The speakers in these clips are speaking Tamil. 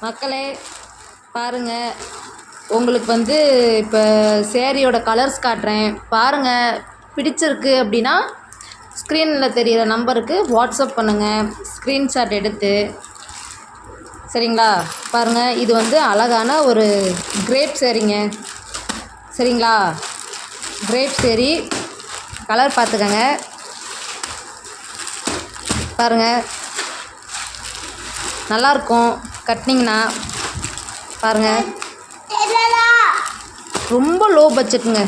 மக்களே பாருங்கள், உங்களுக்கு வந்து இப்போ சேரீயோட கலர்ஸ் காட்டுறேன் பாருங்கள். பிடிச்சிருக்கு அப்படின்னா ஸ்க்ரீனில் தெரிகிற நம்பருக்கு வாட்ஸ்அப் பண்ணுங்கள் ஸ்க்ரீன்ஷாட் எடுத்து. சரிங்களா? பாருங்கள், இது வந்து அழகான ஒரு கிரேப் சேரீங்க. சரிங்களா? கிரேப் சேரீ கலர் பார்த்துக்கங்க. பாருங்கள், நல்லாயிருக்கும் கட்டினீங்கன்னா. பாருங்கள், ரொம்ப லோ பட்ஜெட்டுங்க.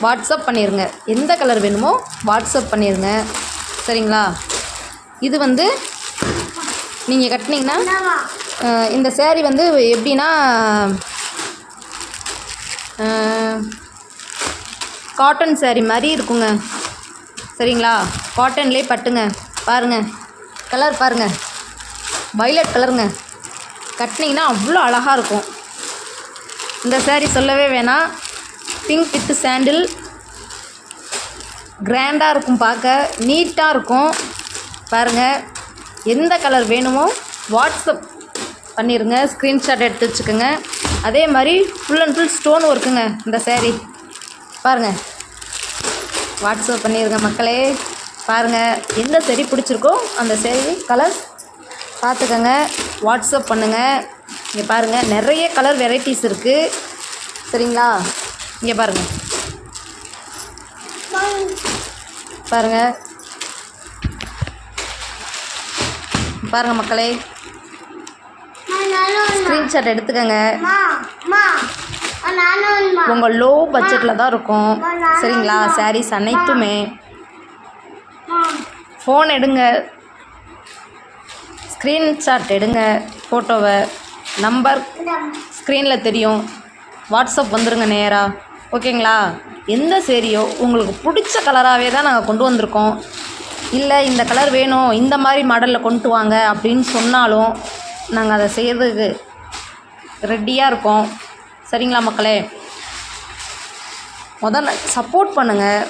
வாட்ஸ்அப் பண்ணிடுங்க. எந்த கலர் வேணுமோ வாட்ஸ்அப் பண்ணிடுங்க. சரிங்களா? இது வந்து நீங்கள் கட்டினீங்கன்னா இந்த சேரீ வந்து எப்படின்னா காட்டன் சேரீ மாதிரி இருக்குங்க. சரிங்களா? காட்டன்லேயே பட்டுங்க. பாருங்கள், கலர் பாருங்கள், வைலட் கலருங்க. கட்டினீங்கன்னா அவ்வளோ அழகாக இருக்கும். இந்த சேரீ சொல்லவே வேணாம். பிங்க் வித் சாண்டில் கிராண்டாக இருக்கும், பார்க்க நீட்டாக இருக்கும். பாருங்கள், எந்த கலர் வேணுமோ வாட்ஸ்அப் பண்ணிடுங்க. ஸ்க்ரீன்ஷாட் எடுத்து வச்சுக்கோங்க. அதே மாதிரி ஃபுல் அண்ட் ஃபுல் ஸ்டோன் ஒர்க்குங்க இந்த சேரீ. பாருங்கள், வாட்ஸ்அப் பண்ணிடுங்க மக்களே. பாருங்கள், எந்த சேரீ பிடிச்சிருக்கோ அந்த சேரீ கலர் பார்த்துக்கோங்க, வாட்ஸ்அப் பண்ணுங்கள். இங்கே பாருங்கள், நிறைய கலர் வெரைட்டிஸ் இருக்குது. சரிங்களா? இங்கே பாருங்கள், பாருங்கள், பாருங்கள் மக்களே. ஸ்க்ரீன்ஷாட் எடுத்துக்கோங்க. உங்கள் லோ பட்ஜெட்டில் தான் இருக்கும். சரிங்களா? சாரீஸ் அனைத்துமே. ஃபோன் எடுங்க, ஸ்க்ரீன்ஷாட் எடுங்க, ஃபோட்டோவை. நம்பர் ஸ்க்ரீனில் தெரியும், வாட்ஸ்அப் வந்துடுங்க நேராக. ஓகேங்களா? எந்த சேரீயோ உங்களுக்கு பிடிச்ச கலராகவே தான் நாங்கள் கொண்டு வந்திருக்கோம். இல்லை இந்த கலர் வேணும், இந்த மாதிரி மாடலில் கொண்டு வாங்க அப்படின்னு சொன்னாலும் நாங்கள் அதை செய்கிறதுக்கு ரெடியாக இருக்கோம். சரிங்களா மக்களே? முதல்ல சப்போர்ட் பண்ணுங்கள்,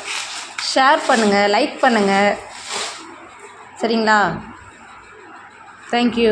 ஷேர் பண்ணுங்கள், லைக் பண்ணுங்கள். சரிங்களா? தேங்க்யூ.